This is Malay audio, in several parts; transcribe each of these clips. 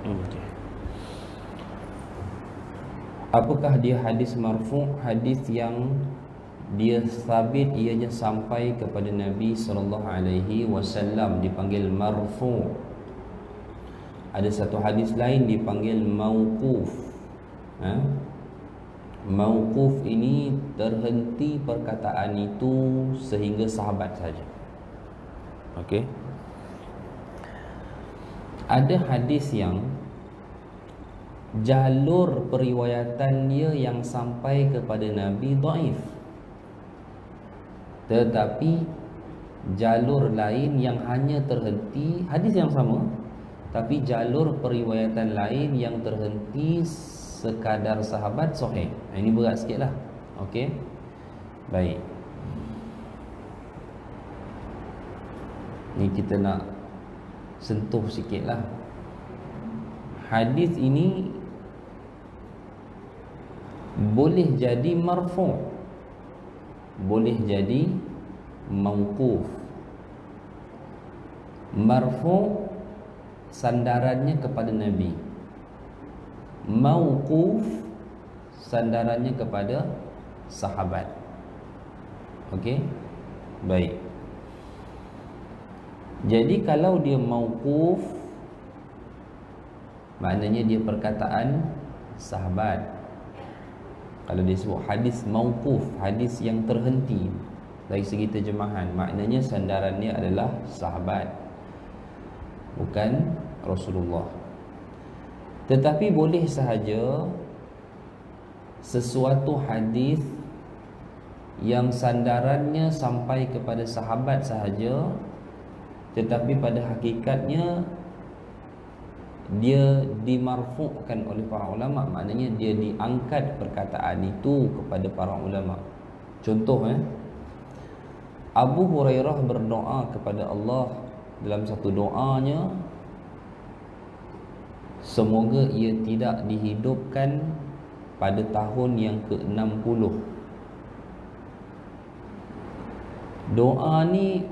Okay. Apakah dia hadis marfu'? Hadis yang dia sabit ianya sampai kepada Nabi SAW dipanggil marfu'. Ada satu hadis lain dipanggil mauquf. Mauquf ini terhenti perkataan itu sehingga sahabat saja. Okey. Ada hadis yang jalur periwayatannya yang sampai kepada Nabi dhaif, tetapi jalur lain yang hanya terhenti, hadis yang sama tapi jalur periwayatan lain yang terhenti sekadar sahabat sahih. Ini berat sikit lah. Okey. Baik, ni kita nak sentuh sikit lah. Hadis ini boleh jadi marfu', boleh jadi mauquf. Marfu' sandarannya kepada Nabi, mauquf sandarannya kepada sahabat. Okey. Baik. Jadi kalau dia mauquf, maknanya dia perkataan sahabat. Kalau dia sebut hadis mauquf, hadis yang terhenti dari segi terjemahan, maknanya sandarannya adalah sahabat, bukan Rasulullah. Tetapi boleh sahaja sesuatu hadis yang sandarannya sampai kepada sahabat sahaja, tetapi pada hakikatnya dia dimarfu'kan oleh para ulama, maknanya dia diangkat perkataan itu kepada para ulama. Contoh, Abu Hurairah berdoa kepada Allah dalam satu doanya, semoga ia tidak dihidupkan pada tahun yang ke-60. Doa ni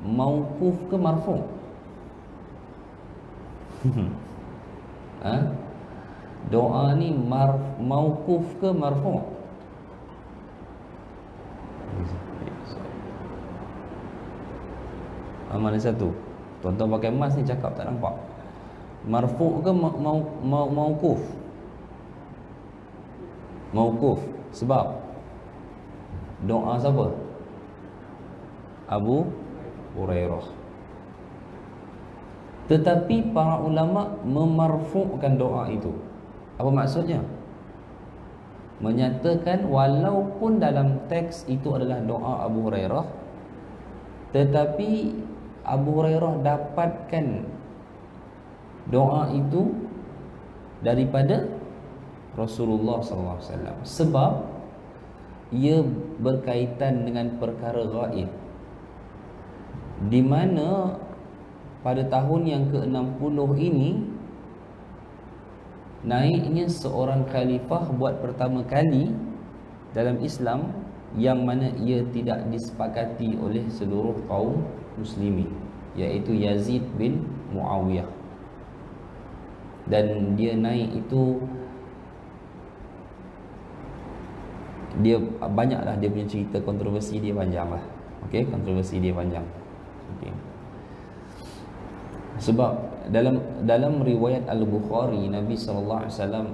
mauquf ke marfu'? Doa ni mauquf ke marfu'? Mana satu? Tuan-tuan pakai mas ni cakap tak nampak. Marfu' ke mauquf? Mauquf. Sebab doa siapa? Abu Hurairah. Tetapi para ulama memarfu'kan doa itu. Apa maksudnya? Menyatakan walaupun dalam teks itu adalah doa Abu Hurairah, tetapi Abu Hurairah dapatkan doa itu daripada Rasulullah SAW, sebab ia berkaitan dengan perkara gaib, di mana pada tahun yang ke-60 ini naiknya seorang khalifah buat pertama kali dalam Islam, yang mana ia tidak disepakati oleh seluruh kaum muslimin, iaitu Yazid bin Muawiyah. Dan dia naik itu, dia banyaklah dia punya cerita, kontroversi dia panjang lah. Okey, kontroversi dia panjang. Okey. Sebab dalam riwayat Al-Bukhari, Nabi SAW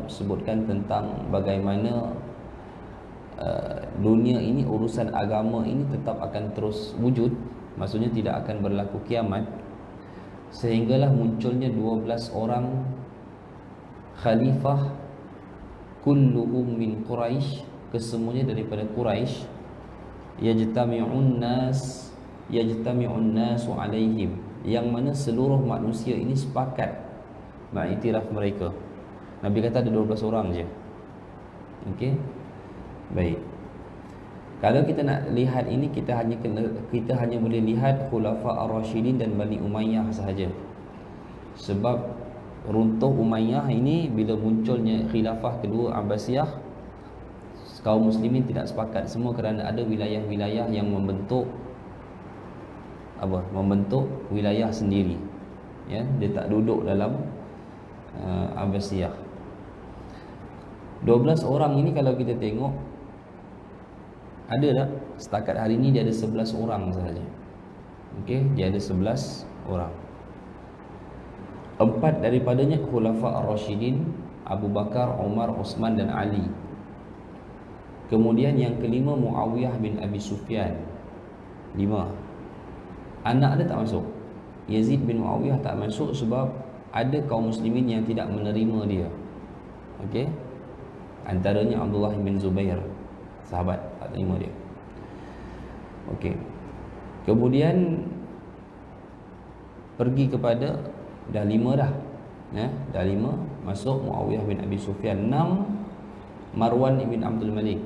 sebutkan tentang bagaimana dunia ini, urusan agama ini tetap akan terus wujud, maksudnya tidak akan berlaku kiamat, sehinggalah munculnya 12 orang khalifah, kulluhum min Quraisy, kesemuanya daripada Quraisy, yajtami'un nasu alaihim, yang mana seluruh manusia ini sepakat mengiktiraf mereka. Nabi kata ada 12 orang je. Okey. Baik. Kalau kita nak lihat ini, kita hanya boleh lihat Khulafa Ar-Rasyidin dan Bani Umayyah sahaja. Sebab runtuh Umayyah ini bila munculnya khilafah kedua Abbasiyah, kaum muslimin tidak sepakat semua kerana ada wilayah-wilayah yang membentuk wilayah sendiri. Ya, dia tak duduk dalam Abbasiyah. 12 orang ini kalau kita tengok, ada tak? Setakat hari ini dia ada 11 orang sahaja. Okey, dia ada 11 orang. 4 daripadanya Khulafa Ar-Rasyidin, Abu Bakar, Umar, Uthman dan Ali. Kemudian yang kelima Muawiyah bin Abi Sufyan. 5. Anak dia tak masuk. Yazid bin Muawiyah tak masuk sebab ada kaum muslimin yang tidak menerima dia. Okey. Antaranya Abdullah bin Zubair, sahabat, tak terima dia. Okey. Kemudian pergi kepada dah 5 dah. Dah 5 masuk Muawiyah bin Abi Sufyan. 6 Marwan ibn Abdul Malik.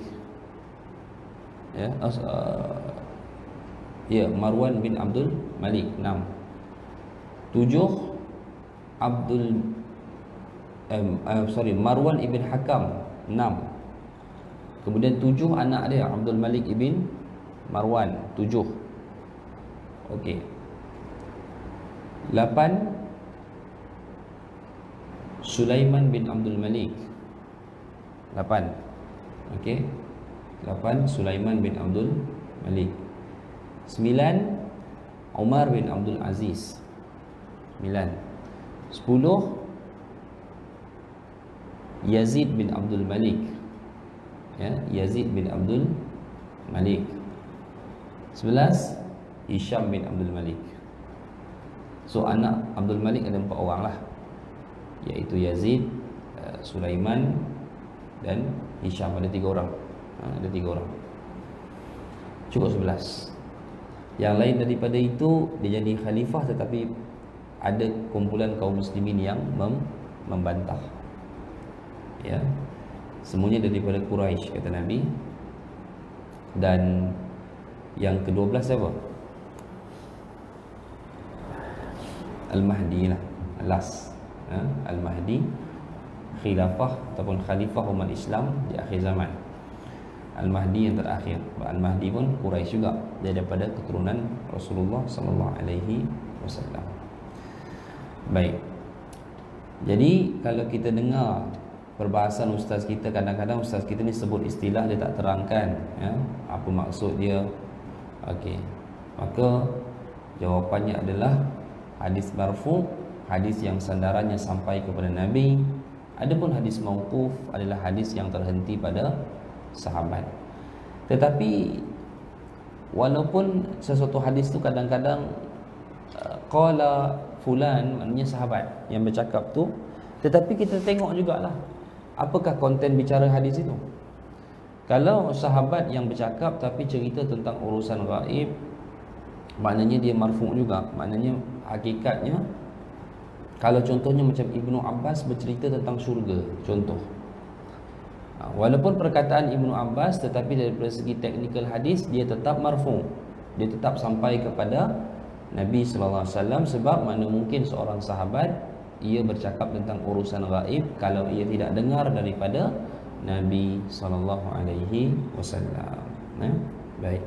Marwan bin Abdul Malik 6. 7 Marwan ibn Hakam 6. Kemudian 7 anak dia Abdul Malik ibn Marwan 7. Okey. 8 Sulaiman bin Abdul Malik 8. Okey. 8 Sulaiman bin Abdul Malik. 9 Umar bin Abdul Aziz 9. 10 Yazid bin Abdul Malik, Yazid bin Abdul Malik. 11 Hisham bin Abdul Malik. So anak Abdul Malik ada 4 orang lah, iaitu Yazid, Sulaiman dan Hisham. Ada 3 orang. Ada 3 orang. Cukup 11. Yang lain daripada itu dia jadi khalifah, tetapi ada kumpulan kaum muslimin yang membantah. Ya. Semuanya daripada Quraisy kata Nabi. Dan yang ke-12 siapa? Al-Mahdi lah, last. Al-Mahdi, khilafah ataupun khalifah umat Islam di akhir zaman. Al-Mahdi yang terakhir. Al-Mahdi pun Quraisy juga, dia daripada keturunan Rasulullah sallallahu alaihi wasallam. Baik. Jadi kalau kita dengar perbahasan ustaz kita, kadang-kadang ustaz kita ni sebut istilah dia tak terangkan, apa maksud dia. Okey. Maka jawapannya adalah hadis marfu, hadis yang sandarannya sampai kepada Nabi. Adapun hadis mauquf adalah hadis yang terhenti pada sahabat. Tetapi walaupun sesuatu hadis tu kadang-kadang qala fulan, maknanya sahabat yang bercakap tu, tetapi kita tengok jugalah apakah konten bicara hadis itu. Kalau sahabat yang bercakap tapi cerita tentang urusan gaib, maknanya dia marfu' juga. Maknanya hakikatnya, kalau contohnya macam Ibnu Abbas bercerita tentang syurga, contoh, walaupun perkataan Ibnu Abbas, tetapi dari segi teknikal hadis dia tetap marfu', dia tetap sampai kepada Nabi sallallahu alaihi wasallam. Sebab mana mungkin seorang sahabat ia bercakap tentang urusan gaib kalau ia tidak dengar daripada Nabi sallallahu alaihi wasallam. Baik.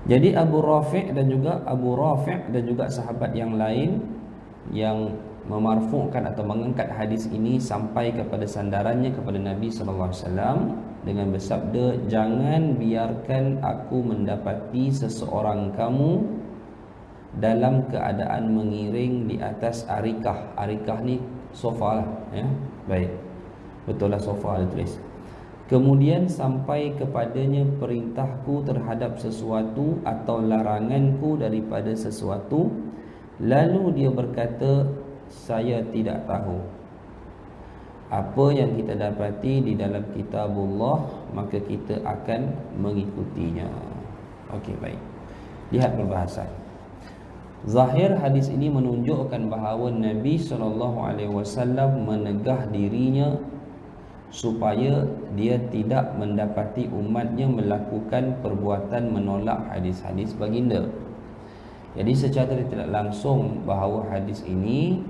Jadi Abu Rafi' dan juga sahabat yang lain yang memarfu'kan atau mengangkat hadis ini sampai kepada sandarannya kepada Nabi sallallahu alaihi wasallam dengan bersabda, jangan biarkan aku mendapati seseorang kamu dalam keadaan mengiring di atas arikah. Arikah ni sofa lah, baik, betul lah, sofa ada tulis. Kemudian sampai kepadanya perintahku terhadap sesuatu atau laranganku daripada sesuatu, lalu dia berkata, saya tidak tahu. Apa yang kita dapati di dalam kitabullah, maka kita akan mengikutinya. Okey, baik. Lihat perbahasan. Zahir hadis ini menunjukkan bahawa Nabi SAW menegah dirinya supaya dia tidak mendapati umatnya melakukan perbuatan menolak hadis-hadis baginda. Jadi secara tidak langsung bahawa hadis ini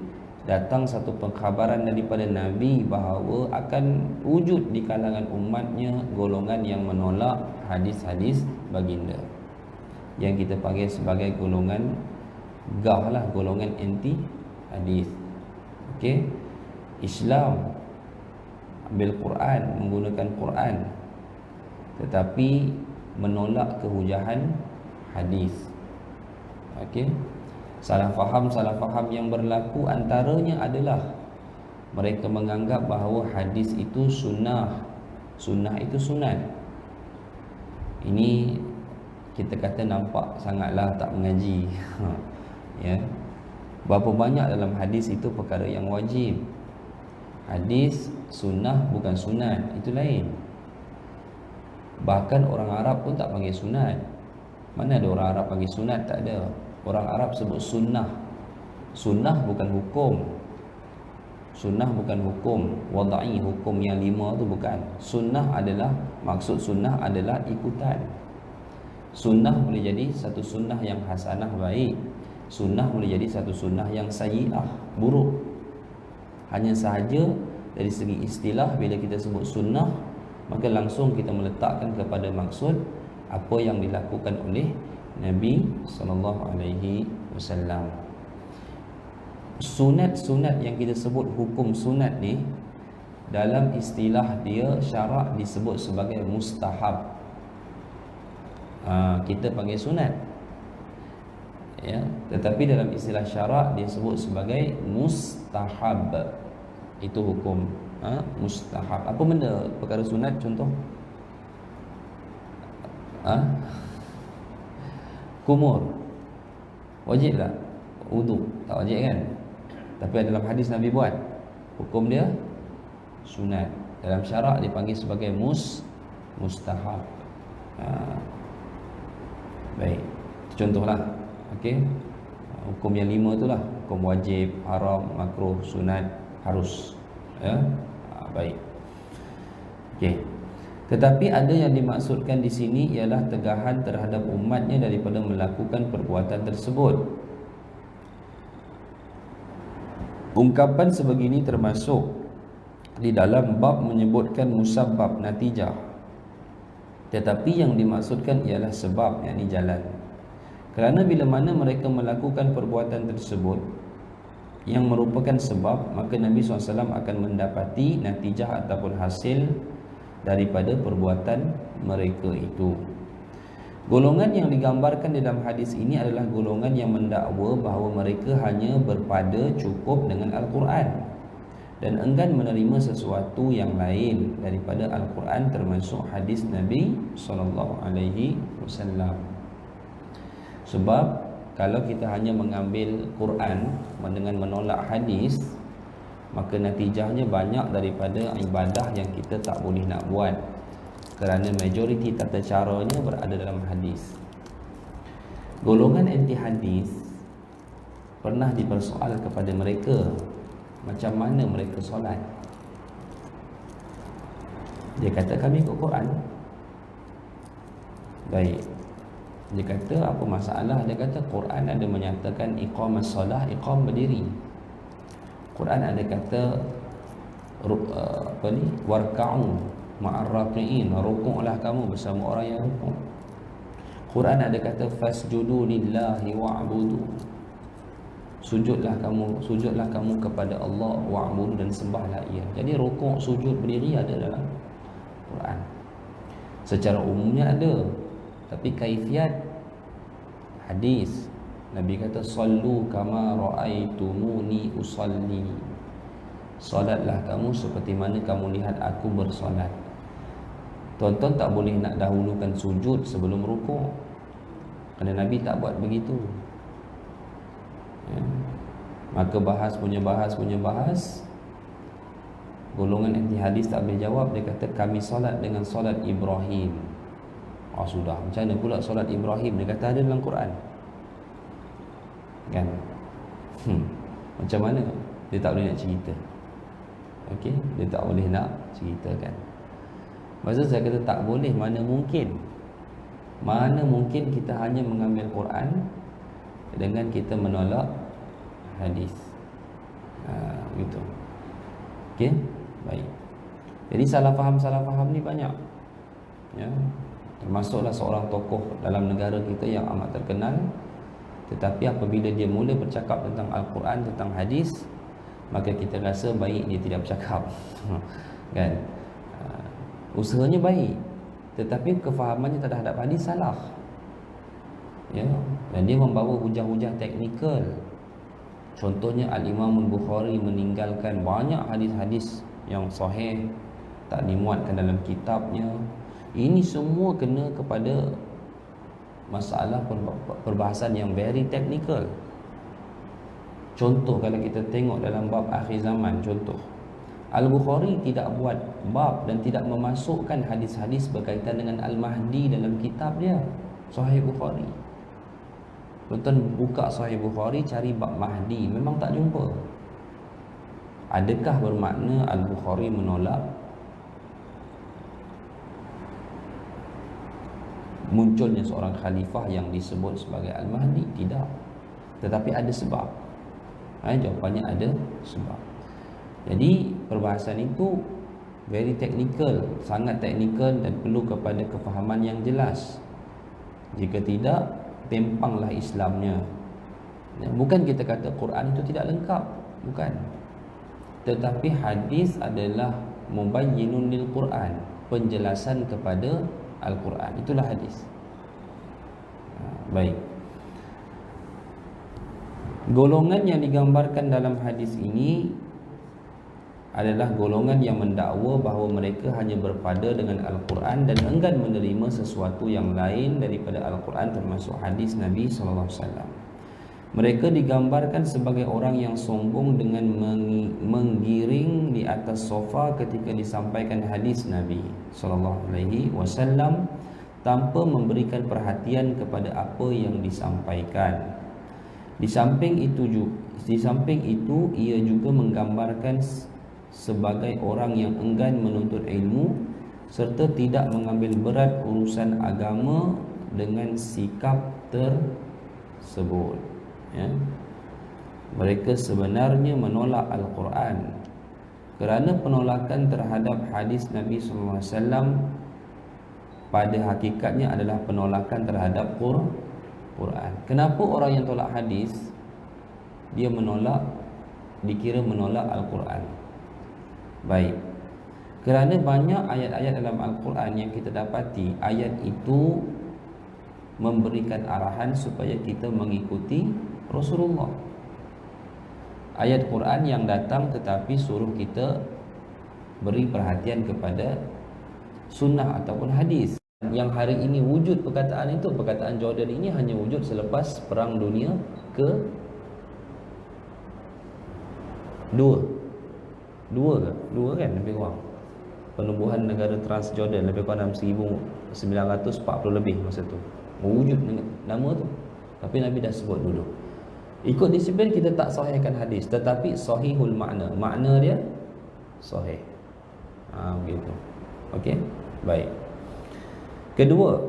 datang satu pengkhabaran daripada Nabi bahawa akan wujud di kalangan umatnya golongan yang menolak hadis-hadis baginda, yang kita panggil sebagai golongan golongan anti hadis. Okey. Islam ambil Quran, menggunakan Quran, tetapi menolak kehujahan hadis. Okey. Salah faham yang berlaku antaranya adalah mereka menganggap bahawa hadis itu sunnah, sunnah itu sunat. Ini kita kata nampak sangatlah tak mengaji. Ya. Berapa banyak dalam hadis itu perkara yang wajib. Hadis sunnah bukan sunat, itu lain. Bahkan orang Arab pun tak panggil sunat. Mana ada orang Arab panggil sunat? Tak ada. Orang Arab sebut sunnah. Sunnah bukan hukum. Sunnah bukan hukum wadai, hukum yang 5 tu bukan. Sunnah adalah, maksud sunnah adalah ikutan. Sunnah boleh jadi satu sunnah yang hasanah, baik. Sunnah boleh jadi satu sunnah yang sayyi'ah, buruk. Hanya sahaja dari segi istilah, bila kita sebut sunnah, maka langsung kita meletakkan kepada maksud apa yang dilakukan oleh Nabi SAW. Sunat-sunat yang kita sebut hukum sunat ni, dalam istilah dia syarak disebut sebagai mustahab. Kita panggil sunat, ya, tetapi dalam istilah syarak dia sebut sebagai mustahab. Itu hukum mustahab. Apa benda perkara sunat? Contoh, kumur wajib tak? Wudu tak wajib kan? Tapi dalam hadis Nabi buat, hukum dia sunat. Dalam syarak dipanggil sebagai mustahab. Baik, contohlah. Okey, hukum yang 5 itulah, hukum wajib, haram, makruh, sunat, harus. Ya, baik. Okey. Tetapi ada yang dimaksudkan di sini ialah tegahan terhadap umatnya daripada melakukan perbuatan tersebut. Ungkapan sebegini termasuk di dalam bab menyebutkan musabbab natijah. Tetapi yang dimaksudkan ialah sebab, yakni jalan. Kerana bila mana mereka melakukan perbuatan tersebut yang merupakan sebab, maka Nabi SAW akan mendapati natijah ataupun hasil daripada perbuatan mereka itu. Golongan yang digambarkan dalam hadis ini adalah golongan yang mendakwa bahawa mereka hanya berpada cukup dengan Al-Quran dan enggan menerima sesuatu yang lain daripada Al-Quran, termasuk hadis Nabi SAW. Sebab kalau kita hanya mengambil Quran dengan menolak hadis, maka natijahnya banyak daripada ibadah yang kita tak boleh nak buat, kerana majoriti tata caranya berada dalam hadis. Golongan anti hadis pernah dipersoal kepada mereka macam mana mereka solat. Dia kata kami ikut Quran. Baik. Dia kata apa masalah? Dia kata Quran ada menyatakan iqamah solah, iqam berdiri. Quran ada kata warka'u ma'ar raqi'in, rukuklah kamu bersama orang yang rukuk. Quran ada kata fasjudu lillahi wa'budu, sujudlah kamu kepada Allah, wa'budu, dan sembahlah ia. Jadi rukuk, sujud, berdiri ada dalam Quran. Secara umumnya ada, tapi kaifiat hadis Nabi kata sallu kama ra'aitumuni usalli, solatlah kamu seperti mana kamu lihat aku bersolat. Tuan-tuan tak boleh nak dahulukan sujud sebelum rukuk, kerana Nabi tak buat begitu. Ya. Maka bahas punya bahas, golongan anti hadis tak boleh jawab. Dia kata kami solat dengan solat Ibrahim. Sudah, macam mana pula solat Ibrahim? Dia kata ada dalam Quran kan. Macam mana? Dia tak boleh nak cerita. Okey, dia tak boleh nak ceritakan. Maksud saya kata tak boleh, mana mungkin kita hanya mengambil Quran dengan kita menolak hadis. Gitu. Okey, baik. Jadi salah faham ni banyak. Ya. Termasuklah seorang tokoh dalam negara kita yang amat terkenal, tetapi apabila dia mula bercakap tentang Al-Quran, tentang hadis, maka kita rasa baik dia tidak bercakap. Kan? Usahanya baik, tetapi kefahamannya terhadap hadis salah. Ya, dan dia membawa hujah-hujah teknikal. Contohnya Al-Imam Al-Bukhari meninggalkan banyak hadis-hadis yang sahih, tak dimuatkan dalam kitabnya. Ini semua kena kepada masalah perbahasan yang very technical. Contoh, kalau kita tengok dalam bab akhir zaman, contoh Al-Bukhari tidak buat bab dan tidak memasukkan hadis-hadis berkaitan dengan Al-Mahdi dalam kitab dia, Sahih Bukhari. Tuan-tuan buka Sahih Bukhari, cari bab Mahdi, memang tak jumpa. Adakah bermakna Al-Bukhari menolak munculnya seorang khalifah yang disebut sebagai Al-Mahdi? Tidak. Tetapi ada sebab. Jawapannya ada sebab. Jadi perbahasan itu very technical, sangat technical, dan perlu kepada kefahaman yang jelas. Jika tidak, tempanglah Islamnya. Bukan kita kata Quran itu tidak lengkap, bukan. Tetapi hadis adalah mubayyinun lil Quran, penjelasan kepada Al-Quran. Itulah hadis. Baik. Golongan yang digambarkan dalam hadis ini adalah golongan yang mendakwa bahawa mereka hanya berpada dengan Al-Quran dan enggan menerima sesuatu yang lain daripada Al-Quran, termasuk hadis Nabi SAW. Mereka digambarkan sebagai orang yang sombong dengan menggiring di atas sofa ketika disampaikan hadis Nabi SAW tanpa memberikan perhatian kepada apa yang disampaikan. Di samping itu ia juga menggambarkan sebagai orang yang enggan menuntut ilmu serta tidak mengambil berat urusan agama dengan sikap tersebut. Ya. Mereka sebenarnya menolak Al-Quran kerana penolakan terhadap hadis Nabi SAW pada hakikatnya adalah penolakan terhadap Quran. Kenapa orang yang tolak hadis dia dikira menolak Al-Quran? Baik, kerana banyak ayat-ayat dalam Al-Quran yang kita dapati ayat itu memberikan arahan supaya kita mengikuti Rasulullah. Ayat Quran yang datang tetapi suruh kita beri perhatian kepada sunnah ataupun hadis. Yang hari ini wujud perkataan itu, perkataan Jordan ini hanya wujud selepas Perang Dunia Dua kan lebih kurang. Penubuhan negara Transjordan lebih kurang 1940 lebih masa tu wujud nama tu. Tapi Nabi dah sebut dulu. Ikut disiplin kita tak sahihkan hadis, tetapi sahihul makna. Makna dia sahih. Begitu. Okey? Baik. Kedua,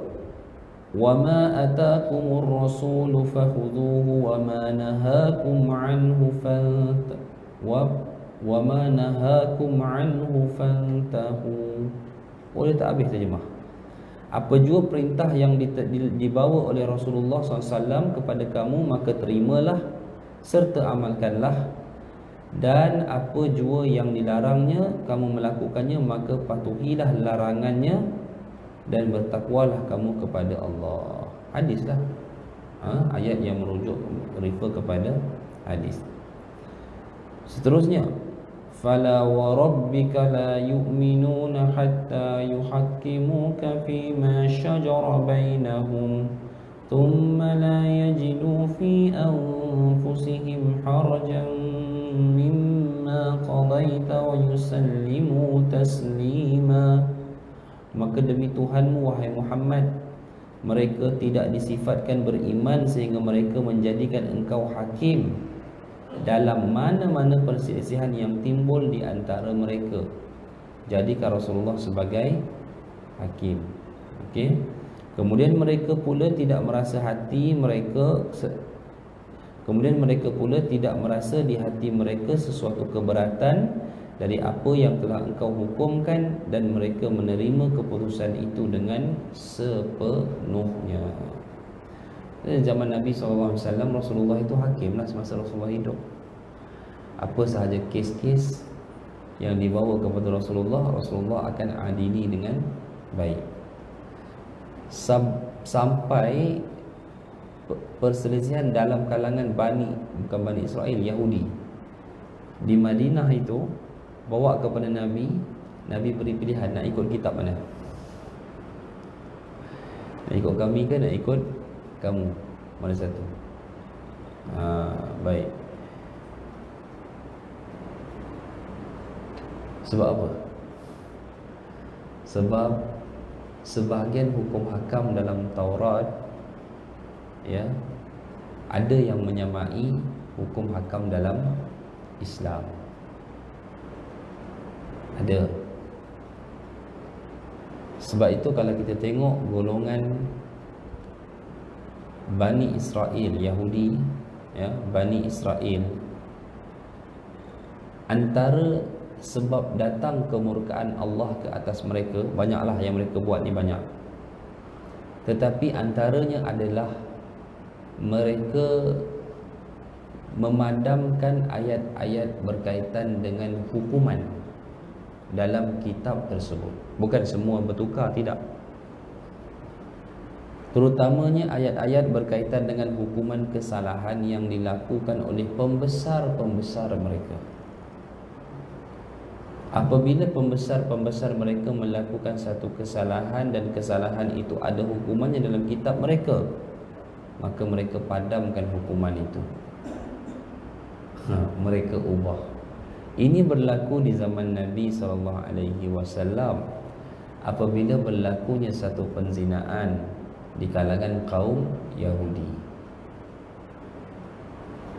wa ma ataakumur rasulu fakhudhuhu wa ma nahakum anhu wa ma nahakum anhu fantahu. Boleh tak habis terjemah? Apa jua perintah yang dibawa oleh Rasulullah SAW kepada kamu, maka terimalah serta amalkanlah. Dan apa jua yang dilarangnya, kamu melakukannya, maka patuhilah larangannya dan bertakwalah kamu kepada Allah. Hadis lah. Ayat yang merujuk, refer kepada hadis. Seterusnya, fala wa rabbika la yu'minuna hatta yuhakkimuka fima shajara bainahum thumma la yajidu fi anfusihim harajan mimma qadaita wa yusallimu taslima. Maka demi Tuhanmu wahai Muhammad, mereka tidak disifatkan beriman sehingga mereka menjadikan engkau hakim dalam mana-mana perselisihan yang timbul di antara mereka. Jadikan Rasulullah sebagai hakim. Okey. Kemudian mereka pula tidak merasa di hati mereka sesuatu keberatan dari apa yang telah engkau hukumkan, dan mereka menerima keputusan itu dengan sepenuhnya. Zaman Nabi SAW, Rasulullah itu hakim lah semasa Rasulullah hidup. Apa sahaja kes-kes yang dibawa kepada Rasulullah, Rasulullah akan adili dengan baik. Sampai perselisihan dalam kalangan bukan Bani Israel, Yahudi di Madinah itu bawa kepada Nabi. Nabi beri pilihan, nak ikut kitab mana? Nak ikut kami ke nak ikut kamu? Mana satu? Baik. Sebab apa? Sebab sebahagian hukum hakam dalam Taurat, ya, ada yang menyamai hukum hakam dalam Islam. Ada. Sebab itu kalau kita tengok golongan Bani Israel, Yahudi, ya, Bani Israel, antara sebab datang kemurkaan Allah ke atas mereka, banyaklah yang mereka buat ni, banyak. Tetapi antaranya adalah mereka memadamkan ayat-ayat berkaitan dengan hukuman dalam kitab tersebut. Bukan semua bertukar, tidak. Terutamanya ayat-ayat berkaitan dengan hukuman kesalahan yang dilakukan oleh pembesar-pembesar mereka. Apabila pembesar-pembesar mereka melakukan satu kesalahan dan kesalahan itu ada hukumannya dalam kitab mereka, maka mereka padamkan hukuman itu. Mereka ubah. Ini berlaku di zaman Nabi SAW apabila berlakunya satu penzinaan di kalangan kaum Yahudi.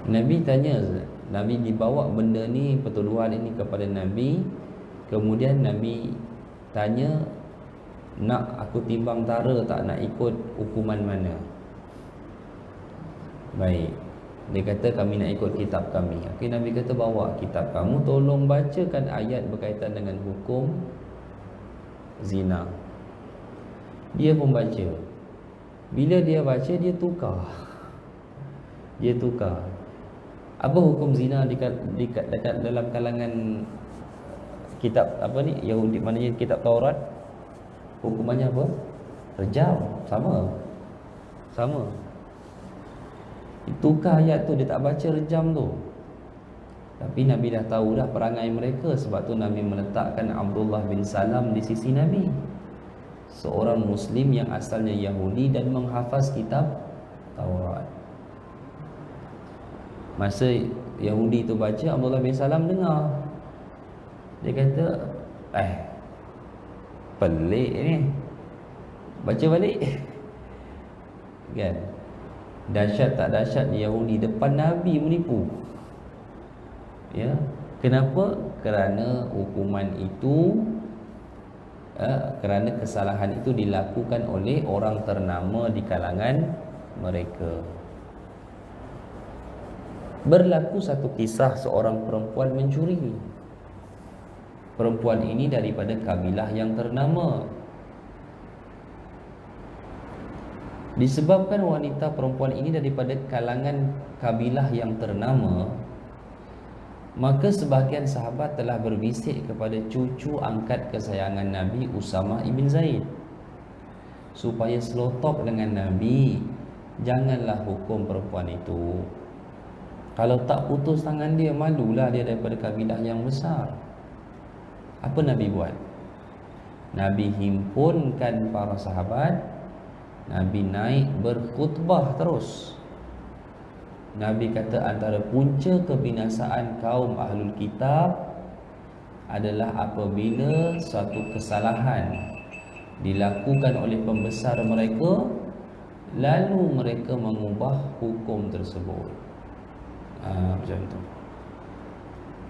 Nabi tanya, Nabi dibawa benda ni, pertuduhan ini kepada Nabi. Kemudian Nabi tanya, nak aku timbang tara tak, nak ikut hukuman mana? Baik. Dia kata kami nak ikut kitab kami. Okay, Nabi kata bawa kitab kamu, tolong bacakan ayat berkaitan dengan hukum zina. Dia pun baca. Bila dia baca, dia tukar. Dia tukar. Apa hukum zina dekat dalam kalangan kitab apa ni, Yahudi, maknanya kitab Taurat? Hukumannya apa? Rejam. Sama. Tukar ayat tu, dia tak baca rejam tu. Tapi Nabi dah tahu dah perangai mereka. Sebab tu Nabi meletakkan Abdullah bin Salam di sisi Nabi, seorang Muslim yang asalnya Yahudi dan menghafaz kitab Taurat. Masa Yahudi tu baca, Abdullah bin Salam dengar. Dia kata, pelik ni, baca balik. Kan? Dahsyat tak dahsyat Yahudi depan Nabi menipu. Ya, kenapa? Kerana hukuman itu, kerana kesalahan itu dilakukan oleh orang ternama di kalangan mereka. Berlaku satu kisah seorang perempuan mencuri. Perempuan ini daripada kabilah yang ternama. Disebabkan wanita perempuan ini daripada kalangan kabilah yang ternama, maka sebahagian sahabat telah berbisik kepada cucu angkat kesayangan Nabi, Usamah ibn Zaid, supaya selotop dengan Nabi, janganlah hukum perempuan itu. Kalau tak putus tangan dia, malulah dia daripada kabilah yang besar. Apa Nabi buat? Nabi himpunkan para sahabat. Nabi naik berkhutbah terus. Nabi kata antara punca kebinasaan kaum Ahlul Kitab adalah apabila suatu kesalahan dilakukan oleh pembesar mereka, lalu mereka mengubah hukum tersebut. Macam tu.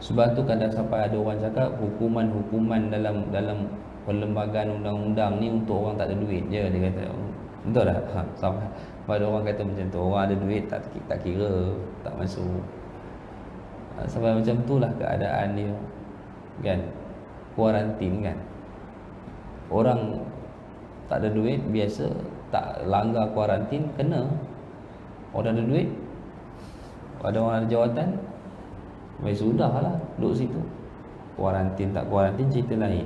Sebab tu kadang sampai ada orang cakap hukuman-hukuman dalam perlembagaan undang-undang ni untuk orang tak ada duit je. Dia kata, betul tak? Sampai ada orang kata macam tu, orang ada duit tak kira, tak masuk. Sampai macam tu lah keadaan dia, kan? Kuarantin, kan? Orang tak ada duit biasa, tak langgar kuarantin, kena. Orang ada duit, ada orang ada jawatan, Baik, sudahlah duduk situ. Kuarantin tak kuarantin cerita lain.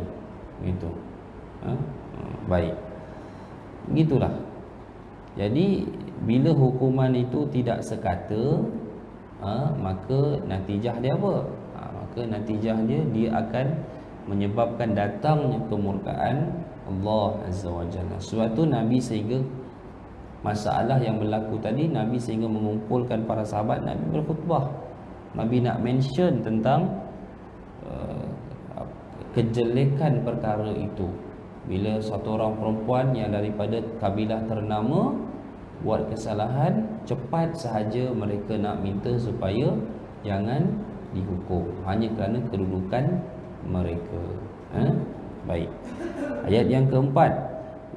Gitu. Baik. Begitulah. Jadi bila hukuman itu tidak sekata, maka natijah dia apa? Maka natijah dia akan menyebabkan datangnya kemurkaan Allah Azza wa Jalla. Sebab tu Nabi sehingga masalah yang berlaku tadi, Nabi sehingga mengumpulkan para sahabat, Nabi berkhutbah. Nabi nak mention tentang kejelekan perkara itu. Bila satu orang perempuan yang daripada kabilah ternama buat kesalahan, cepat sahaja mereka nak minta supaya jangan dihukum hanya kerana kedudukan mereka. Baik. Ayat yang keempat,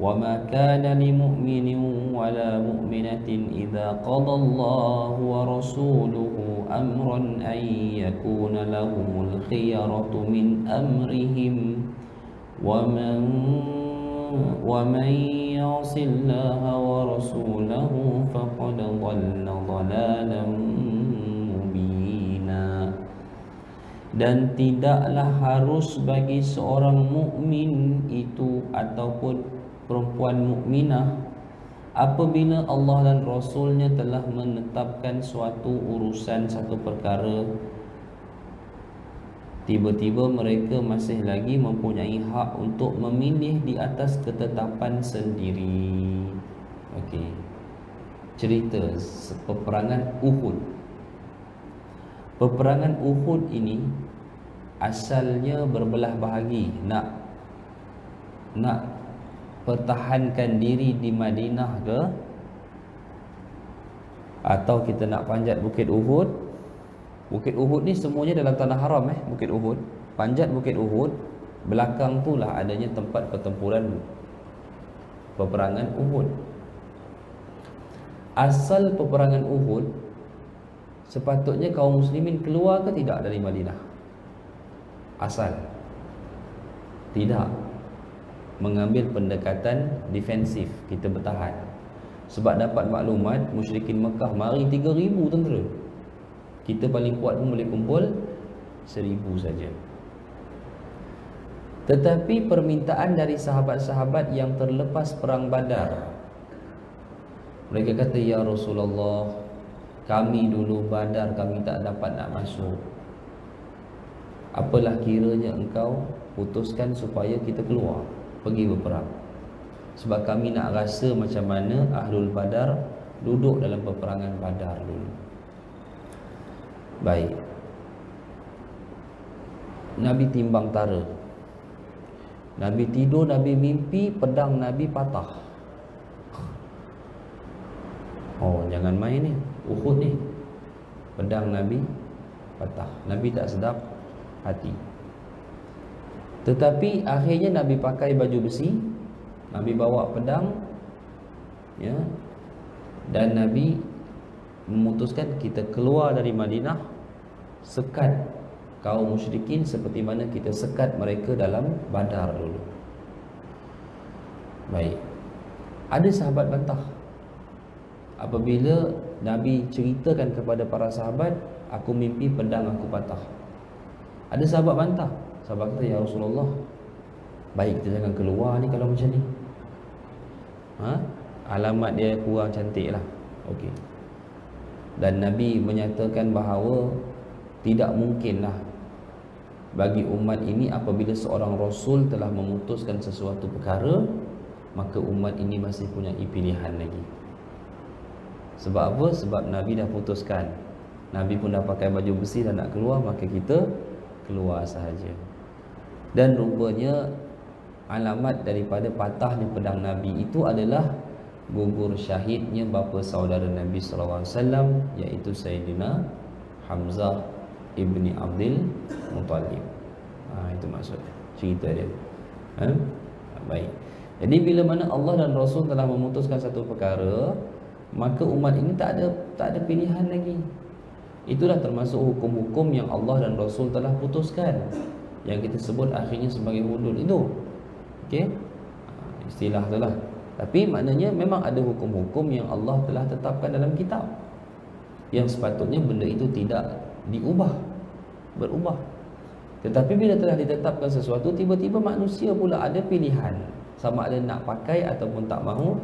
wa ma kana lil mu'minin wa la mu'minatin idza qada Allahu wa rasuluhu amran an yakuna lahumul khiyaratu min amrihim wa man ya'sillaha wa rasulahu faqad dhalla dhalalan mubina. Dan tidaklah harus bagi seorang mukmin itu ataupun perempuan mukminah apabila Allah dan Rasulnya telah menetapkan suatu urusan, satu perkara, tiba-tiba mereka masih lagi mempunyai hak untuk memilih di atas ketetapan sendiri. Okey. Cerita peperangan Uhud. Peperangan Uhud ini asalnya berbelah bahagi, nak pertahankan diri di Madinah ke, atau kita nak panjat Bukit Uhud. Bukit Uhud ni semuanya dalam tanah haram. Bukit Uhud, panjat Bukit Uhud, belakang tu lah adanya tempat pertempuran peperangan Uhud. Asal peperangan Uhud, sepatutnya kaum muslimin keluar ke tidak dari Madinah? Asal tidak, mengambil pendekatan defensif, kita bertahan. Sebab dapat maklumat musyrikin Mekah mari 3,000 tentera. Kita paling kuat pun boleh kumpul 1,000 saja. Tetapi permintaan dari sahabat-sahabat yang terlepas perang Badar, mereka kata, ya Rasulullah, kami dulu Badar kami tak dapat nak masuk. Apalah kiranya engkau putuskan supaya kita keluar pergi berperang. Sebab kami nak rasa macam mana Ahlul Badar duduk dalam peperangan Badar dulu. Baik. Nabi timbang tara. Nabi tidur, Nabi mimpi pedang Nabi patah. Oh, jangan main ni, Uhud ni, pedang Nabi patah. Nabi tak sedap hati. Tetapi akhirnya Nabi pakai baju besi, Nabi bawa pedang, ya, dan Nabi memutuskan kita keluar dari Madinah, sekat kaum musyrikin seperti mana kita sekat mereka dalam Badar dulu. Baik. Ada sahabat bantah. Apabila Nabi ceritakan kepada para sahabat, aku mimpi pedang aku patah. Ada sahabat bantah. Sahabat kata, ya Rasulullah, baik kita jangan keluar ni kalau macam ni. Alamat dia kurang cantik lah. Okey. Dan Nabi menyatakan bahawa tidak mungkinlah bagi umat ini apabila seorang Rasul telah memutuskan sesuatu perkara, maka umat ini masih punya pilihan lagi. Sebab apa? Sebab Nabi dah putuskan. Nabi pun dah pakai baju besi dan nak keluar, maka kita keluar sahaja. Dan rupanya alamat daripada patahnya pedang Nabi itu adalah gugur syahidnya bapa saudara Nabi SAW, iaitu Sayyidina Hamzah ibni Abdul Muttalib. Itu maksudnya cerita dia. Baik. Jadi bila mana Allah dan Rasul telah memutuskan satu perkara, maka umat ini tak ada pilihan lagi. Itulah termasuk hukum-hukum yang Allah dan Rasul telah putuskan, yang kita sebut akhirnya sebagai hudud itu. Okey? Istilah itulah. Tapi maknanya memang ada hukum-hukum yang Allah telah tetapkan dalam kitab, yang sepatutnya benda itu tidak diubah. berubah. Tetapi bila telah ditetapkan sesuatu, tiba-tiba manusia pula ada pilihan, sama ada nak pakai ataupun tak mahu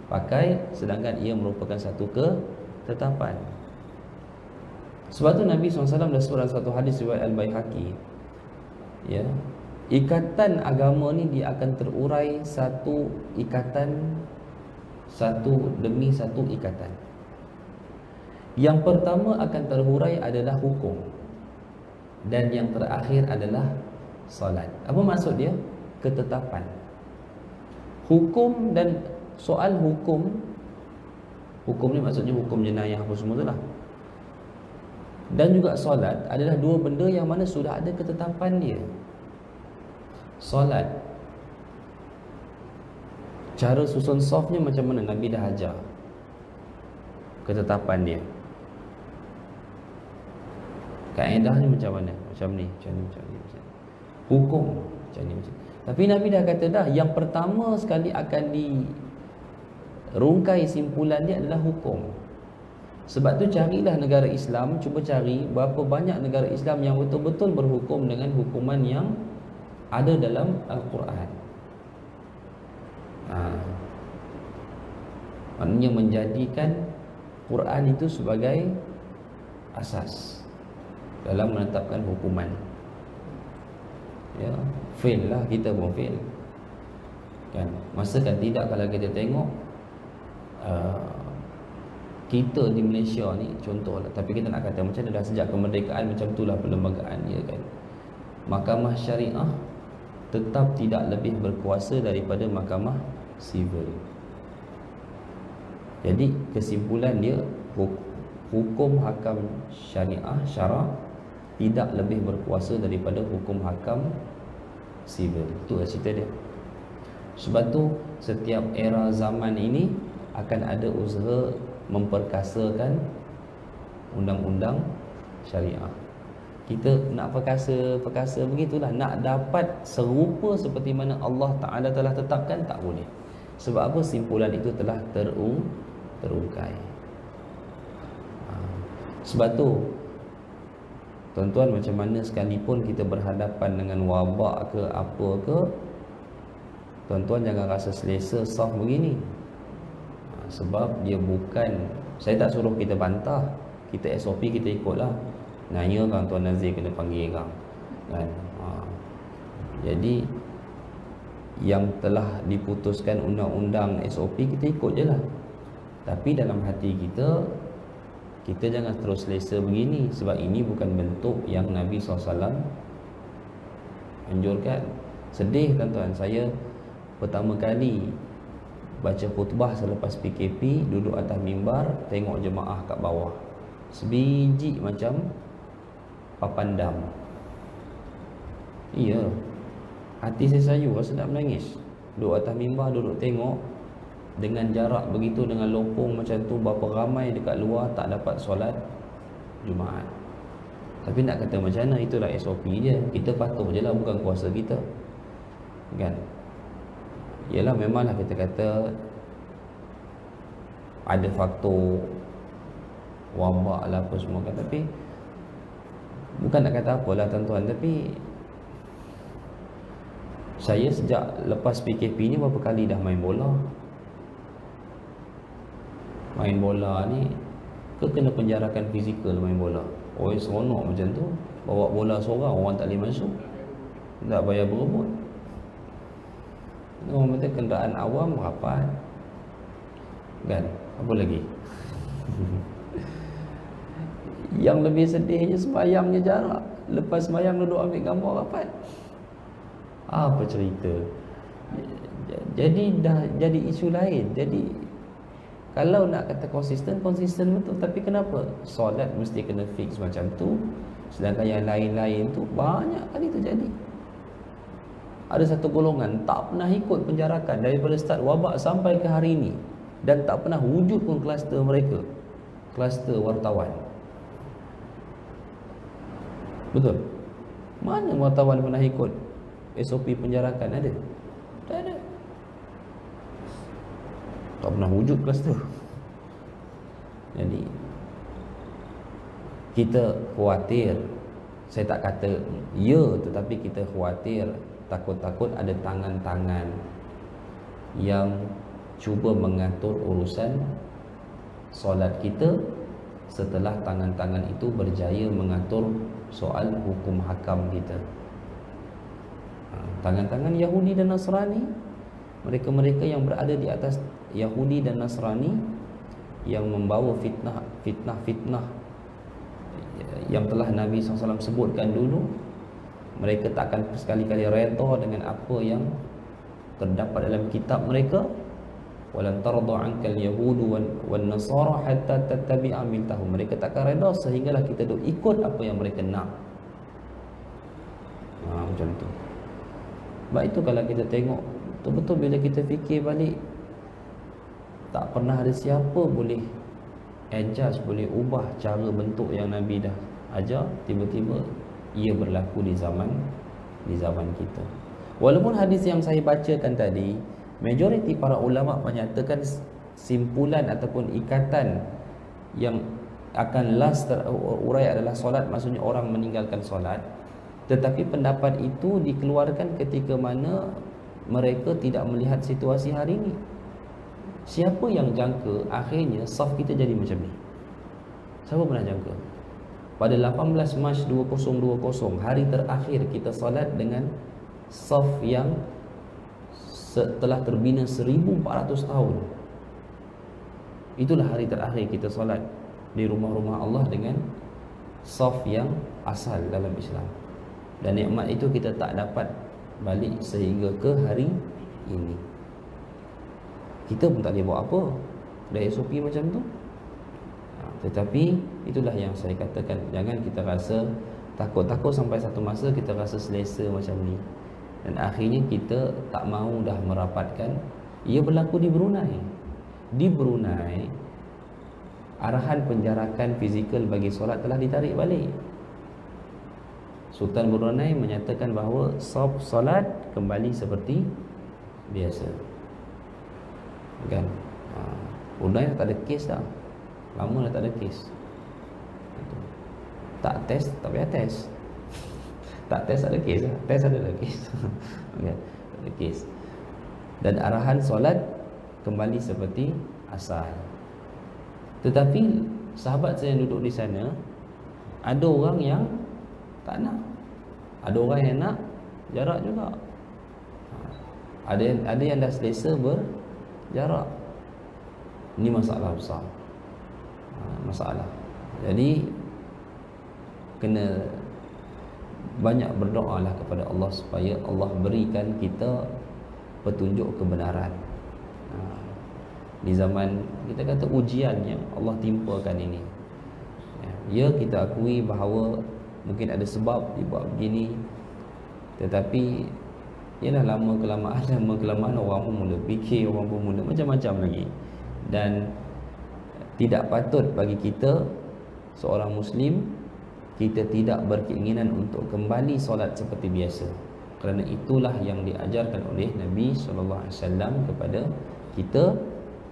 pakai, sedangkan ia merupakan satu ketetapan. Sebab tu Nabi SAW dalam satu hadis riwayat Al-Baihaqi, ya, ikatan agama ni dia akan terurai satu ikatan, satu demi satu ikatan. Yang pertama akan terhurai adalah hukum, dan yang terakhir adalah salat. Apa maksud dia? Ketetapan. Hukum, dan soal hukum ni maksudnya hukum jenayah apa semua tu lah, dan juga solat adalah dua benda yang mana sudah ada ketetapan dia. Solat, cara susun safnya macam mana Nabi dah ajar, ketetapan dia. Kaedahnya macam mana? Macam ni, macam ni, macam ni, macam ni. Hukum macam ni, macam ni. Tapi Nabi dah kata dah, yang pertama sekali akan dirungkai simpulan dia adalah hukum. Sebab tu carilah negara Islam, cuba cari berapa banyak negara Islam yang betul-betul berhukum dengan hukuman yang ada dalam Al-Quran. Maknanya menjadikan Quran itu sebagai asas dalam menetapkan hukuman. Ya, fail lah, kita pun fail kan. Masa kan tidak, kalau kita tengok kita di Malaysia ni contohlah, tapi kita nak kata macam mana, dah sejak kemerdekaan macam itulah perlembagaan dia kan. Mahkamah syariah tetap tidak lebih berkuasa daripada mahkamah sivil. Jadi kesimpulan dia, hukum hakam syariah syarak tidak lebih berkuasa daripada hukum hakam sivil. Itu cerita dia. Sebab tu setiap era zaman ini akan ada usaha memperkasakan undang-undang syariah. Kita nak perkasa begitulah, nak dapat serupa seperti mana Allah Ta'ala telah tetapkan, tak boleh. Sebab apa? Simpulan itu telah terungkai. Sebab tu tuan-tuan, macam mana sekalipun kita berhadapan dengan wabak ke apa ke, tuan-tuan jangan rasa selesa saf begini. Sebab dia bukan, saya tak suruh kita bantah, kita SOP kita ikutlah. Nanya kan Tuan Nazir kena panggil kan. Jadi yang telah diputuskan undang-undang SOP kita ikut je lah. Tapi dalam hati kita, kita jangan terus selesa begini, sebab ini bukan bentuk yang Nabi SAW anjurkan. Sedih tuan-tuan, saya pertama kali baca khutbah selepas PKP, duduk atas mimbar, tengok jemaah kat bawah, sebiji macam papan dam. Iya, hati saya sayu, rasa nak menangis. Duduk atas mimbar, duduk tengok, dengan jarak begitu, dengan lopong macam tu, berapa ramai dekat luar tak dapat solat Jumaat. Tapi nak kata macam mana, itulah SOP je. Kita patuh je lah, bukan kuasa kita kan. Yalah, memanglah kita kata ada faktor wabak lah apa semua kan. Tapi bukan nak kata apalah tuan-tuan, tapi saya sejak lepas PKP ni berapa kali dah main bola. Main bola ni kena penjarakan fizikal main bola. Oh, seronok macam tu. Bawa bola seorang, orang tak boleh masuk, tak bayar berebut. Orang kata kenderaan awam rapat kan. Apa lagi? Yang lebih sedihnya, sembayangnya jarak. Lepas sembayang duduk ambil gambar rapat. Apa cerita? Jadi dah jadi isu lain. Jadi kalau nak kata konsisten betul. Tapi kenapa solat mesti kena fix macam tu, sedangkan yang lain-lain tu banyak kali terjadi. Ada satu golongan tak pernah ikut penjarakan daripada start wabak sampai ke hari ini, dan tak pernah wujud pun kluster mereka, kluster wartawan. Betul? Mana wartawan pernah ikut SOP penjarakan? Ada? Tak ada. Tak pernah wujud kluster. Jadi kita khawatir Saya tak kata ya, tetapi kita khawatir, takut-takut ada tangan-tangan yang cuba mengatur urusan solat kita setelah tangan-tangan itu berjaya mengatur soal hukum hakam kita. Tangan-tangan Yahudi dan Nasrani, mereka-mereka yang berada di atas Yahudi dan Nasrani, yang membawa fitnah yang telah Nabi SAW sebutkan dulu, mereka tak akan sekali-kali redha dengan apa yang terdapat dalam kitab mereka. Walan tarda ankal yahudu wan nasara hatta tattabi'a millahum. Mereka tak akan redha sehinggalah kita duk ikut apa yang mereka nak. Macam tu. Sebab itu kalau kita tengok betul-betul, bila kita fikir balik, tak pernah ada siapa boleh adjust, boleh ubah cara bentuk yang Nabi dah ajar. Tiba-tiba ia berlaku di zaman kita. Walaupun hadis yang saya bacakan tadi, majoriti para ulama menyatakan simpulan ataupun ikatan yang akan last terurai adalah solat, maksudnya orang meninggalkan solat. Tetapi pendapat itu dikeluarkan ketika mana mereka tidak melihat situasi hari ini. Siapa yang jangka akhirnya saf kita jadi macam ni? Siapa pernah jangka? Pada 18 Mac 2020, hari terakhir kita solat dengan saf yang telah terbina 1400 tahun. Itulah hari terakhir kita solat di rumah-rumah Allah dengan saf yang asal dalam Islam. Dan nikmat itu kita tak dapat balik sehingga ke hari ini. Kita pun tak boleh buat apa dari SOP macam tu. Tetapi itulah yang saya katakan, jangan kita rasa takut sampai satu masa kita rasa selesa macam ni, dan akhirnya kita tak mahu dah merapatkan. Ia berlaku di Brunei. Di Brunei, arahan penjarakan fizikal bagi solat telah ditarik balik. Sultan Brunei menyatakan bahawa solat kembali seperti biasa. Kan? Brunei dah tak ada kes dah. Lama dah tak ada kes. Tak test, tak payah test. Tak test ada kes lah. Test ada kes. Okay, tak ada kes. Dan arahan solat kembali seperti asal. Tetapi sahabat saya yang duduk di sana, ada orang yang tak nak, ada orang yang nak jarak juga. Ada yang dah selesa berjarak. Ini masalah besar. Masalah. Jadi kena banyak berdoa lah kepada Allah supaya Allah berikan kita petunjuk kebenaran. Di zaman kita kata ujian yang Allah timpakan ini, ya kita akui bahawa mungkin ada sebab dibuat begini, tetapi ialah lama kelamaan orang pun mula fikir, orang pun mula macam-macam lagi. Dan tidak patut bagi kita seorang Muslim, kita tidak berkeinginan untuk kembali solat seperti biasa, kerana itulah yang diajarkan oleh Nabi SAW kepada kita.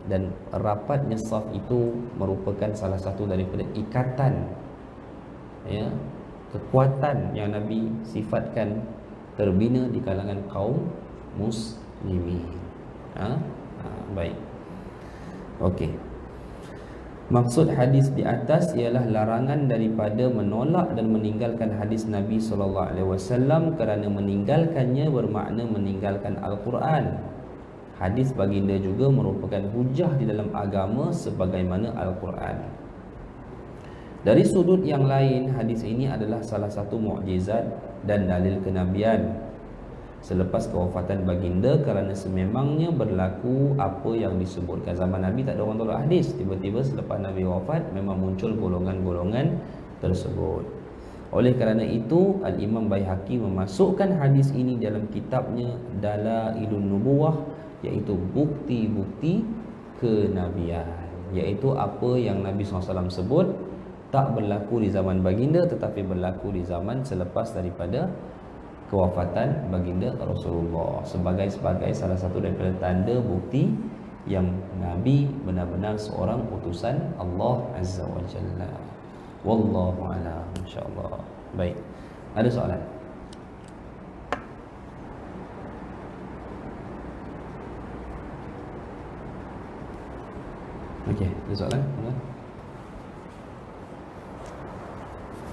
Dan rapatnya saf itu merupakan salah satu daripada ikatan, ya, kekuatan yang Nabi sifatkan terbina di kalangan kaum muslimin. Baik. Okey. Maksud hadis di atas ialah larangan daripada menolak dan meninggalkan hadis Nabi SAW, kerana meninggalkannya bermakna meninggalkan Al-Quran. Hadis baginda juga merupakan hujah di dalam agama sebagaimana Al-Quran. Dari sudut yang lain, hadis ini adalah salah satu mukjizat dan dalil kenabian selepas kewafatan baginda, kerana sememangnya berlaku apa yang disebutkan. Zaman Nabi tak ada orang tolak hadis, tiba-tiba selepas Nabi wafat memang muncul golongan-golongan tersebut. Oleh kerana itu, Al-Imam Baihaqi memasukkan hadis ini dalam kitabnya Dalailun Nubuwah, iaitu bukti-bukti kenabian, iaitu apa yang Nabi SAW sebut tak berlaku di zaman baginda tetapi berlaku di zaman selepas daripada kewafatan baginda Rasulullah, sebagai salah satu daripada tanda bukti yang Nabi benar-benar seorang utusan Allah Azza wa Jalla. Wallahu a'lam. Insya-Allah. Baik. Ada soalan? Okey, ada soalan?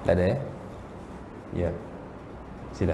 Tak ada ya? Ya. Sila.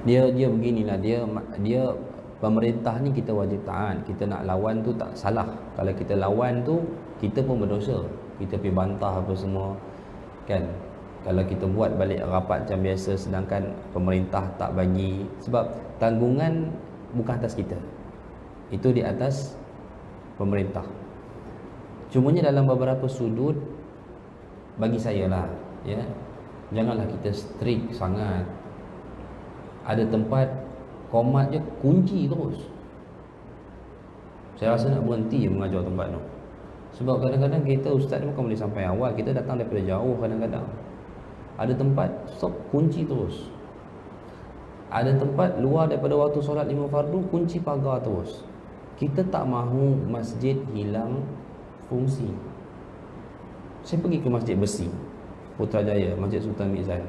Dia beginilah, dia pemerintah ni kita wajib taat. Kita nak lawan tu tak salah. Kalau kita lawan tu, kita pun berdosa. Kita pergi bantah apa semua kan. Kalau kita buat balik rapat macam biasa sedangkan pemerintah tak bagi, sebab tanggungan bukan atas kita, itu di atas pemerintah. Cumanya dalam beberapa sudut, bagi saya lah ya, janganlah kita strict sangat. Ada tempat komat je kunci terus. Saya rasa nak berhenti mengajar tempat tu. Sebab kadang-kadang kita ustaz ni bukan boleh sampai awal, kita datang daripada jauh kadang-kadang. Ada tempat stop kunci terus. Ada tempat luar daripada waktu solat 5 fardu kunci pagar terus. Kita tak mahu masjid hilang fungsi. Saya pergi ke Masjid Besi Putrajaya, Masjid Sultan Mizan.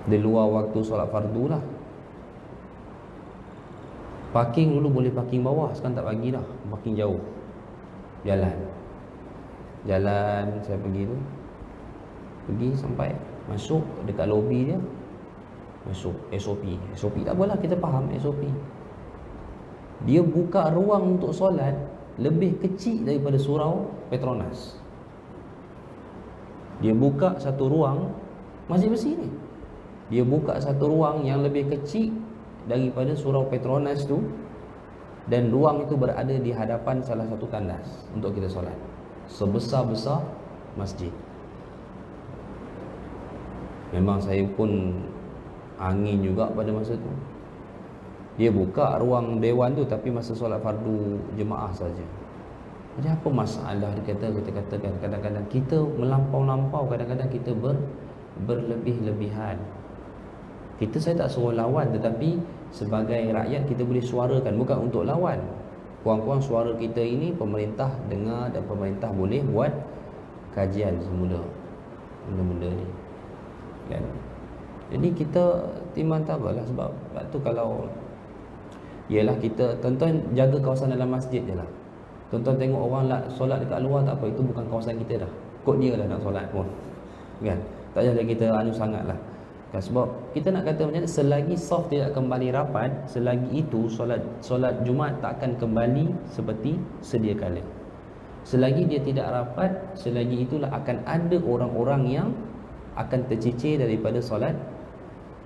Di luar waktu solat fardu lah. Parking dulu boleh parking bawah, sekarang tak bagi dah. Parking jauh. Jalan saya pergi tu. Pergi sampai masuk dekat lobi dia. Masuk SOP tak apalah, kita faham SOP. Dia buka ruang untuk solat lebih kecil daripada surau Petronas. Dia buka satu ruang Masjid Besi ni. Dia buka satu ruang yang lebih kecil daripada surau Petronas tu, dan ruang itu berada di hadapan salah satu kandas untuk kita solat. Sebesar-besar masjid. Memang saya pun angin juga pada masa tu. Dia buka ruang dewan tu tapi masa solat fardu jemaah saja. Jadi apa masalah kita katakan kadang-kadang kita melampau-lampau, kadang-kadang kita berlebih-lebihan. Saya tak suruh lawan, tetapi sebagai rakyat kita boleh suarakan, bukan untuk lawan. Kurang-kurang suara kita ini pemerintah dengar dan pemerintah boleh buat kajian semula benda-benda ni kan. Jadi kita timbang tabaklah, sebab tu kalau ialah kita tuan-tuan jaga kawasan dalam masjid je lah. Tuan-tuan tengok orang nak solat dekat luar tak apa, itu bukan kawasan kita dah. Kod dia lah nak solat pun kan. Tak payah kita sangat lah. Sebab kita nak kata macam ni, selagi saf tidak kembali rapat, selagi itu solat Jumaat tak akan kembali seperti sedia kala. Selagi dia tidak rapat, selagi itulah akan ada orang-orang yang akan tercicir daripada solat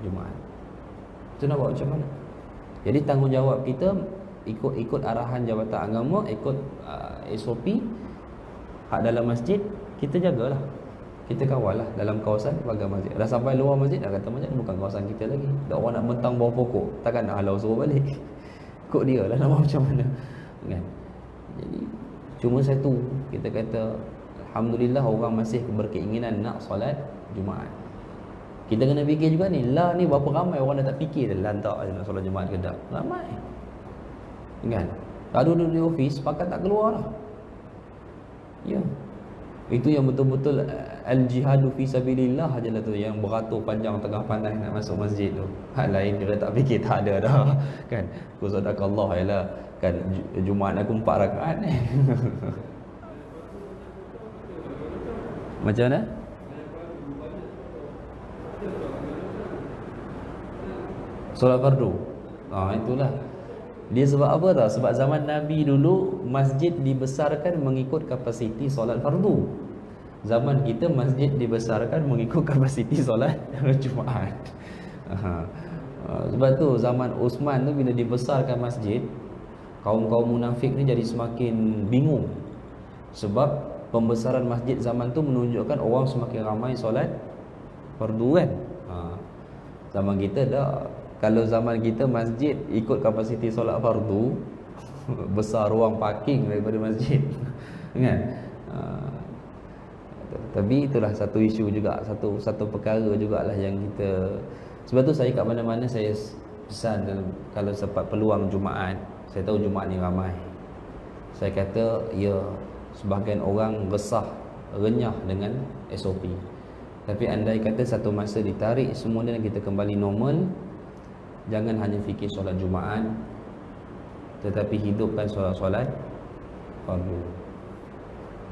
Jumaat. Itu nak buat macam mana? Jadi tanggungjawab kita ikut arahan Jabatan Agama, ikut SOP hak dalam masjid, kita jagalah. Kita kawal lah dalam kawasan pagar masjid. Dah sampai luar masjid, dah kata masjid bukan kawasan kita lagi. Dah orang nak mentang bawah pokok, takkan nak halau suruh balik. Kod dia lah nak buat macam mana kan. Jadi cuma satu, kita kata alhamdulillah orang masih berkeinginan nak solat Jumaat. Kita kena fikir juga ni, lah ni berapa ramai orang dah tak fikir dah lantak je nak solat Jumaat ke tak. Ramai kan. Lalu duduk di ofis, pakat tak keluar lah. Ya, itu yang betul-betul al-jihadu fi sabilillah je lah tu, yang beratur panjang tengah panas nak masuk masjid tu. Hal lain dia tak fikir, tak ada dah kan. Qusadakallah ialah kan, Jumaat aku 4 rakaat ni. Macam mana? Solat fardu. Itulah. Dia sebab apa tau? Sebab zaman Nabi dulu masjid dibesarkan mengikut kapasiti solat fardu. Zaman kita masjid dibesarkan mengikut kapasiti solat Jumaat. Sebab tu zaman Uthman tu bila dibesarkan masjid, kaum-kaum munafik ni jadi semakin bingung. Sebab pembesaran masjid zaman tu menunjukkan orang semakin ramai solat fardu kan. Zaman kita dah, kalau zaman kita masjid ikut kapasiti solat fardu, besar ruang parking daripada masjid. Kan? Tapi itulah satu isu juga, satu perkara jugalah yang kita. Sebab tu saya kat mana-mana saya pesan, kalau sempat peluang Jumaat, saya tahu Jumaat ni ramai, saya kata ya, sebahagian orang resah, renyah dengan SOP. Tapi andai kata satu masa ditarik semua dan kita kembali normal, jangan hanya fikir solat Jumaat, tetapi hidupkan solat-solat fardu.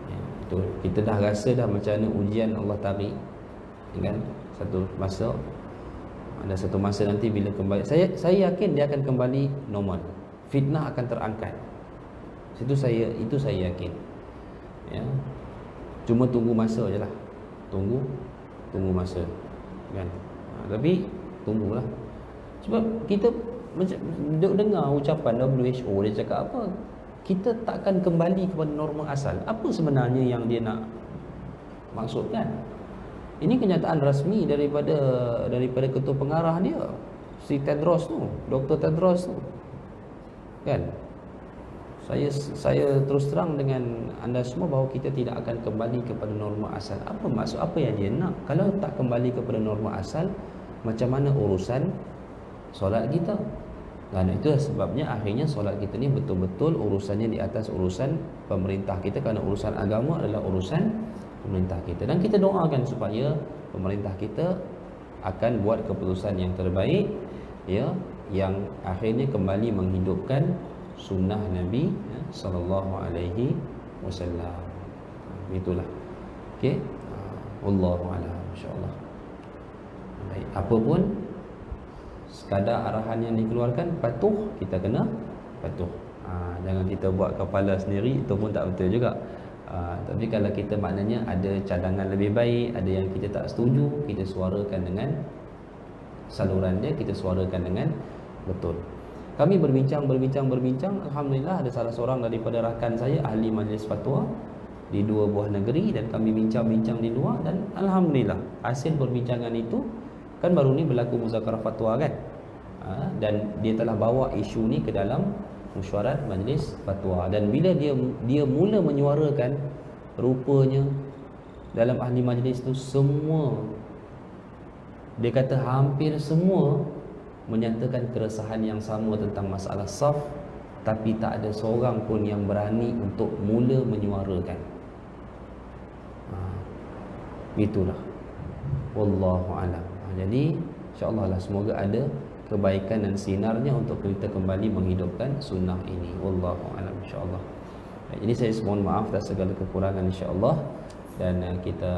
Ya, itu kita dah rasa dah macam mana ujian Allah tarik, kan? Satu masa, ada satu masa nanti bila kembali, saya yakin dia akan kembali normal. Fitnah akan terangkat. Itu saya yakin. Ya. Cuma tunggu masa je lah. Tunggu masa, kan? Tapi tunggulah. Sebab kita macam dengar ucapan WHO, dia cakap apa? Kita takkan kembali kepada norma asal. Apa sebenarnya yang dia nak maksudkan? Ini kenyataan rasmi daripada ketua pengarah dia, si Tedros tu, Dr. Tedros tu. Kan? Saya terus terang dengan anda semua bahawa kita tidak akan kembali kepada norma asal. Apa maksud, apa yang dia nak? Kalau tak kembali kepada norma asal, macam mana urusan solat kita? Dan itu sebabnya akhirnya solat kita ni betul-betul urusannya di atas urusan pemerintah kita, kerana urusan agama adalah urusan pemerintah kita. Dan kita doakan supaya pemerintah kita akan buat keputusan yang terbaik, ya, yang akhirnya kembali menghidupkan sunnah Nabi sallallahu alaihi wasallam. Itulah. Okey. Wallahu a'lam, insya-Allah. Baik, apa pun sekadar arahan yang dikeluarkan, patuh, kita kena patuh. Jangan kita buat kepala sendiri, itu pun tak betul juga. Tapi kalau kita maknanya ada cadangan lebih baik, ada yang kita tak setuju, kita suarakan dengan saluran dia, kita suarakan dengan betul. Kami berbincang, alhamdulillah ada salah seorang daripada rakan saya ahli majlis fatwa di 2 buah negeri, dan kami bincang-bincang di luar, dan alhamdulillah hasil perbincangan itu kan baru ni berlaku muzakarah fatwa kan. Dan dia telah bawa isu ni ke dalam mesyuarat majlis fatwa, dan bila dia mula menyuarakan, rupanya dalam ahli majlis tu semua, dia kata hampir semua menyatakan keresahan yang sama tentang masalah saf, tapi tak ada seorang pun yang berani untuk mula menyuarakan. Itulah. Wallahu a'lam. Jadi insya-Allah lah, semoga ada kebaikan dan sinarnya untuk kita kembali menghidupkan sunnah ini. Wallahu a'lam, insya-Allah. Jadi saya mohon maaf atas segala kekurangan, insya-Allah, dan kita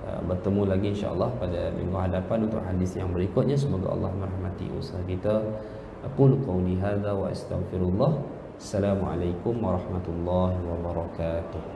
bertemu lagi insya-Allah pada minggu hadapan untuk hadis yang berikutnya. Semoga Allah merahmati usaha kita. Aqulu qawli hadza wa astaghfirullah. Assalamualaikum warahmatullahi wabarakatuh.